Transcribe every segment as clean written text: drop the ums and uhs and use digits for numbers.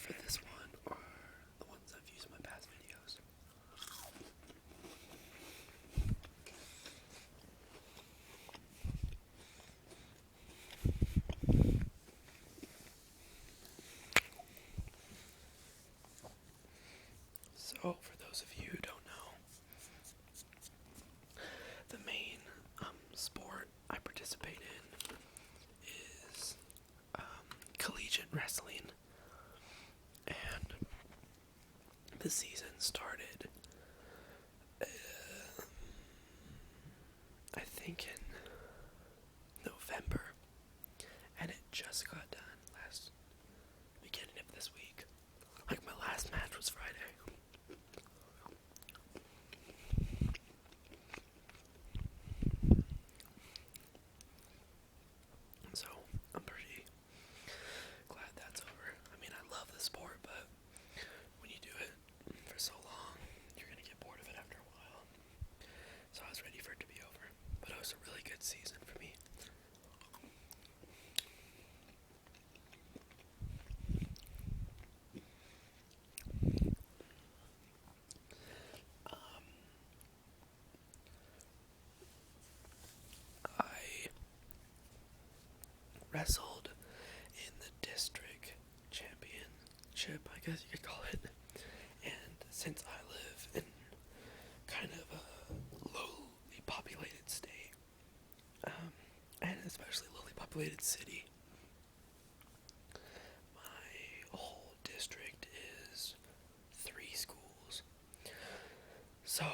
for this one or the ones I've used in my past videos. So, for those of you who don't know, the main sport I participate in is collegiate wrestling, and the season started, I think in November, and it just got done beginning of this week. Like, my last match was Friday. So, I'm pretty glad that's over. I mean, I love the sport, but when you do it for so long, you're gonna get bored of it after a while. So I was ready for it to be over. But it was a really good season for me. I wrestled in the district championship, I guess you could call it. And since I live in kind of a lowly populated state, and especially lowly populated city, my whole district is 3 schools. So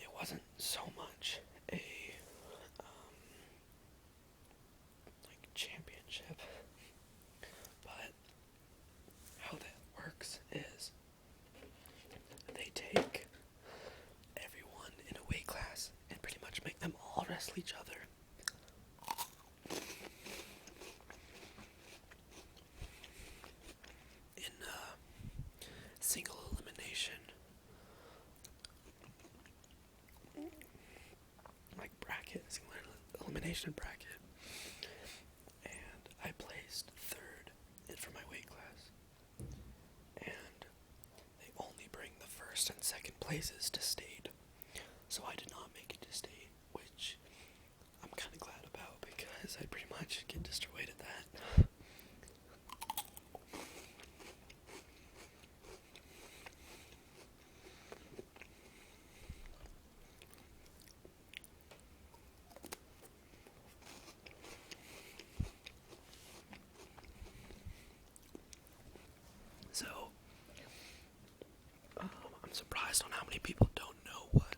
it wasn't so much a like championship, but how that works is they take everyone in a weight class and pretty much make them all wrestle each other. In single elimination, like single elimination bracket, and I placed 3rd for my weight class, and they only bring the 1st and 2nd places to state, so I did not make it to state, which I'm kind of glad about because I pretty much get destroyed at that. So, I'm surprised on how many people don't know what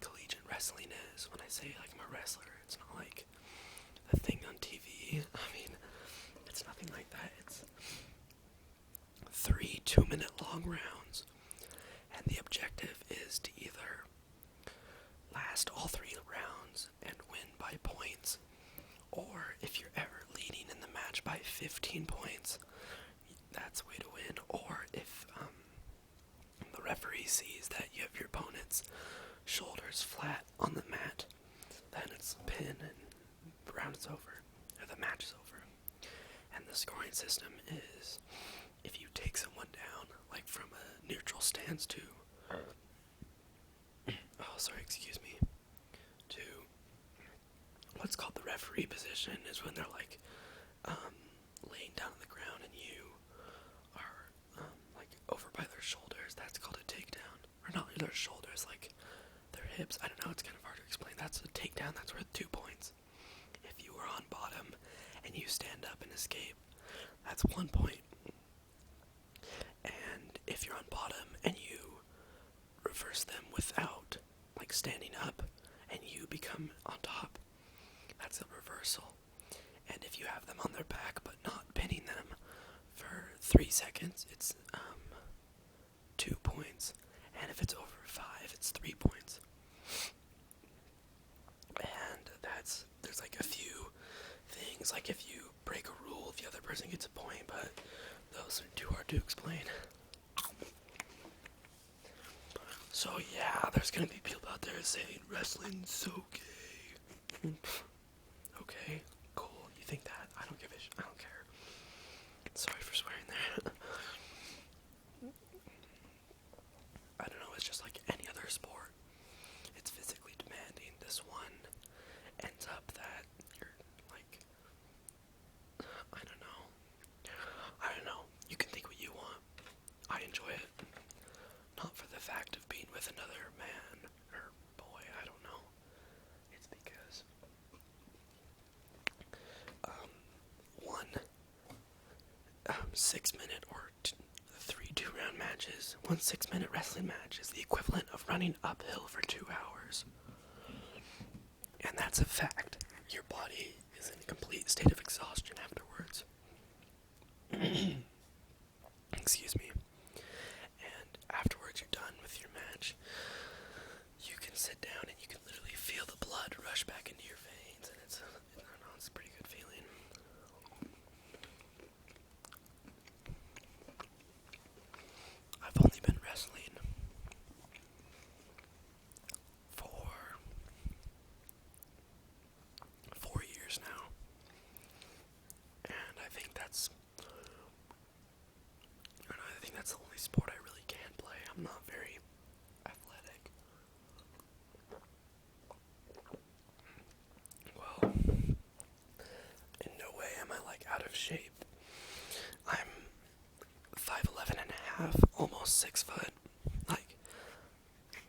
collegiate wrestling is. When I say, like, I'm a wrestler, it's not like a thing on TV. I mean, it's nothing like that. It's 3 2-minute long rounds, and the objective is to either last all 3 rounds and win by points, or if you're ever leading in the match by 15 points, that's the way to win. Or if the referee sees that you have your opponent's shoulders flat on the mat, then it's a pin and the round is over, or the match is over. And the scoring system is if you take someone down, like from a neutral stance to to what's called the referee position, is when they're like laying down on the ground and you are like over by their shoulders. That's called a takedown. Or not their shoulders, like their hips. I don't know, it's kind of hard to explain. That's a takedown, that's worth 2 points. If you are on bottom and you stand up and escape, that's 1 point. And if you're on bottom and you reverse them without like standing up and you become on top, that's a reversal. And if you have them on their back but not pinning them for 3 seconds, it's 2 points. And if it's over 5, it's 3 points. And there's like a few things, like if you break a rule, the other person gets a point, but those are too hard to explain. So yeah, there's gonna be people out there saying wrestling's so gay. Okay, cool. You think that? I don't give a I don't care. Sorry for swearing there. it's just like any other sport. It's physically demanding. This one ends up that you're like, I don't know. I don't know. You can think what you want. I enjoy it. Not for the fact of being with another man or boy, I don't know. It's because one 6-minute or three 2-round matches, one 6-minute wrestling match is the equivalent of running uphill for 2 hours. And that's a fact. Your body is in a complete state of exhaustion afterwards. Excuse me. And afterwards you're done with your match, you can sit down and you can literally feel the blood rush back into your veins, and it's, I don't know, it's a pretty good feeling. I've only been wrestling for 4 years now, and I think that's the only sport I really can play. I'm not very athletic. Well, in no way am I like out of shape. I'm 5'11 and a half, almost 6 foot. Like,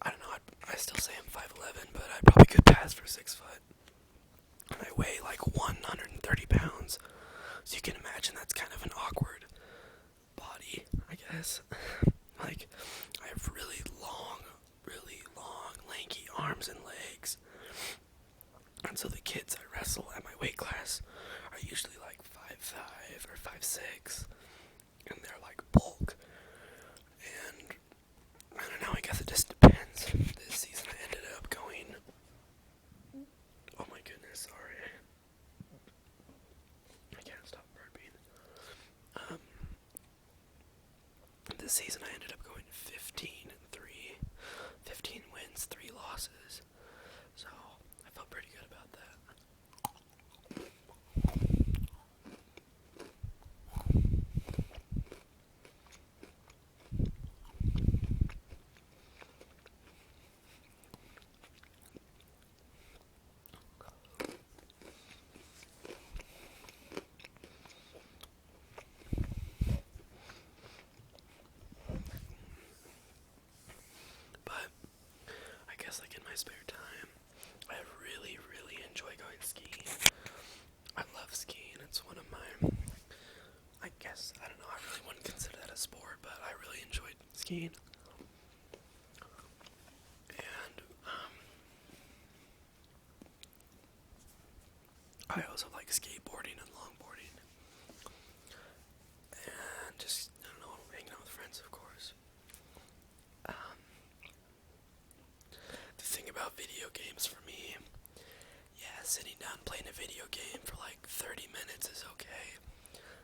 I don't know, I still say I'm 5'11, but I probably could pass for 6 foot. And I weigh like 130 pounds. So you can imagine that's kind of an awkward body, I guess. Like, I have really long, lanky arms and legs. And so the kids I wrestle at my weight class are usually like 5'5" or 5'6", and they're like bulk. And I don't know, I guess it just depends. This season I ended up going, oh my goodness, sorry. I can't stop burping. This season I ended up going 15-3. 15 wins, 3 losses. So I felt pretty good about that. But I guess like in my spare time, I really enjoy going skiing. I love skiing. It's one of my, I guess, I don't know, I really wouldn't consider that a sport, but I really enjoyed skiing. And I also like skateboarding and longboarding. And just, I don't know, hanging out with friends, of course. The thing about video games for me, yeah, sitting down playing a video game for like 30 minutes is okay.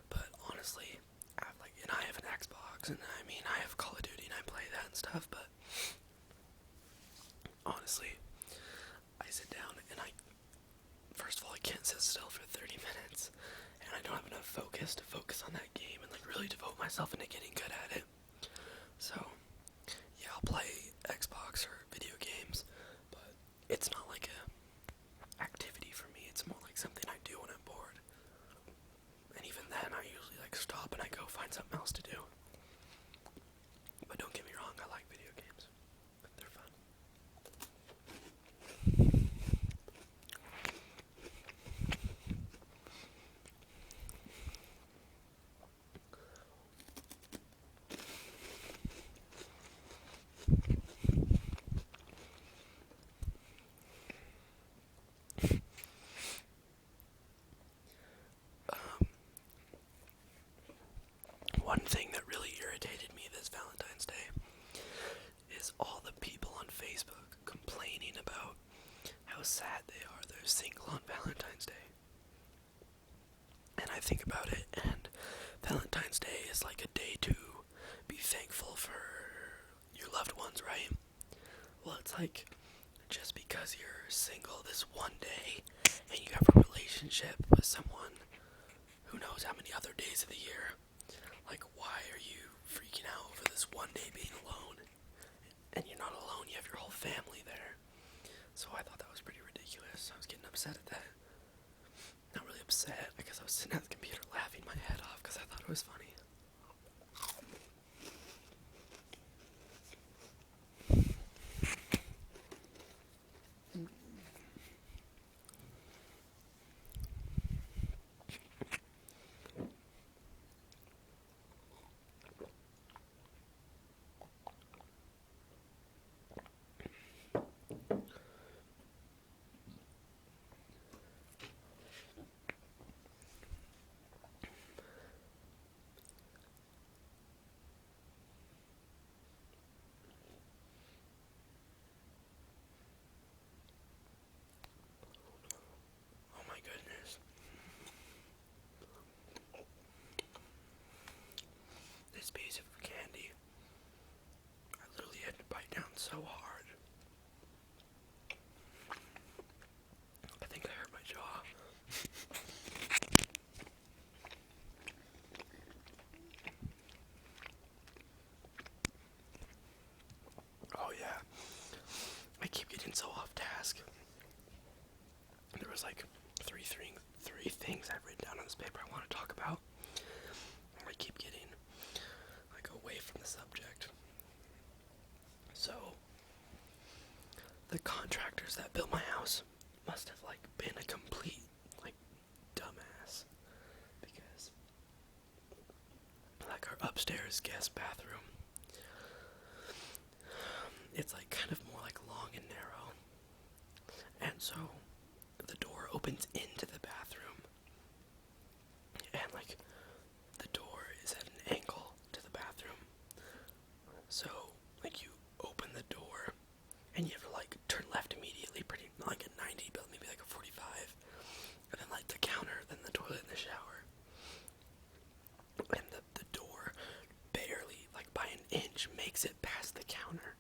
But honestly, I have an Xbox, and I mean, I have Call of Duty, and I play that and stuff, but honestly, I sit down, and first of all, I can't sit still for 30 minutes, and I don't have enough focus to focus on that game and like really devote myself into getting good at it. So, yeah, I'll play Xbox or video games, but it's not like a activity for me. It's more like something I do when I'm bored. And even then, I usually like stop and I go find something else to do. But don't get me wrong, I like video games. They're fun. One thing that really irritated me this Valentine's Day is all the people on Facebook complaining about how sad they are they're single on Valentine's Day. And I think about it, and Valentine's Day is like a day to be thankful for your loved ones, right? Well, it's like, just because you're single this one day and you have a relationship with someone who knows how many other days of the year, like, why are you freaking out over this one day being alone? And you're ridiculous. I was getting upset at that. Not really upset, I guess I was sitting at the computer laughing my head off because I thought it was funny. Oh my goodness. This piece of candy, I literally had to bite down so hard. I think I hurt my jaw. Oh yeah. I keep getting so off task. There was like three things I've written down on this paper I want to talk about. I keep getting like away from the subject. So the contractors that built my house must have like been a complete like dumbass, because like our upstairs guest bathroom, it's like kind of more like long and narrow, and so the door opens into the bathroom, and like the door is at an angle to the bathroom, so like you open the door and you have to like turn left immediately, pretty not like a 90 but maybe like a 45, and then like the counter, then the toilet and the shower, and the door barely, like by an inch, makes it past the counter.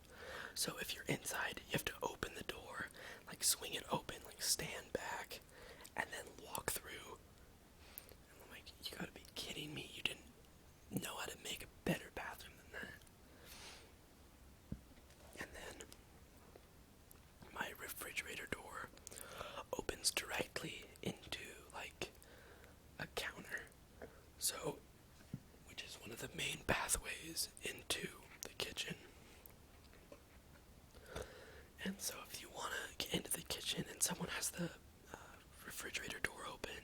So if you're inside, you have to open the door, like swing it open, like stand back, and then walk through. And I'm like, you gotta be kidding me. You didn't know how to make a better bathroom than that. And then my refrigerator door opens directly into like a counter. So, which is one of the main pathways into the kitchen. And so if you want to get into the kitchen and someone has the refrigerator door open,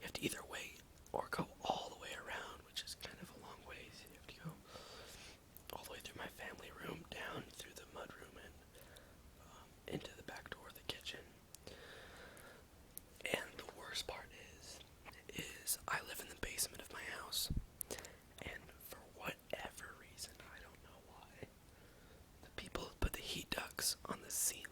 you have to either wait or go all the way around, which is kind of a long ways. You have to go all the way through my family room, down through the mudroom, and into the back door of the kitchen. And the worst part is I live in the basement of my house, and for whatever reason, I don't know why, the people put the heat ducts on the ceiling.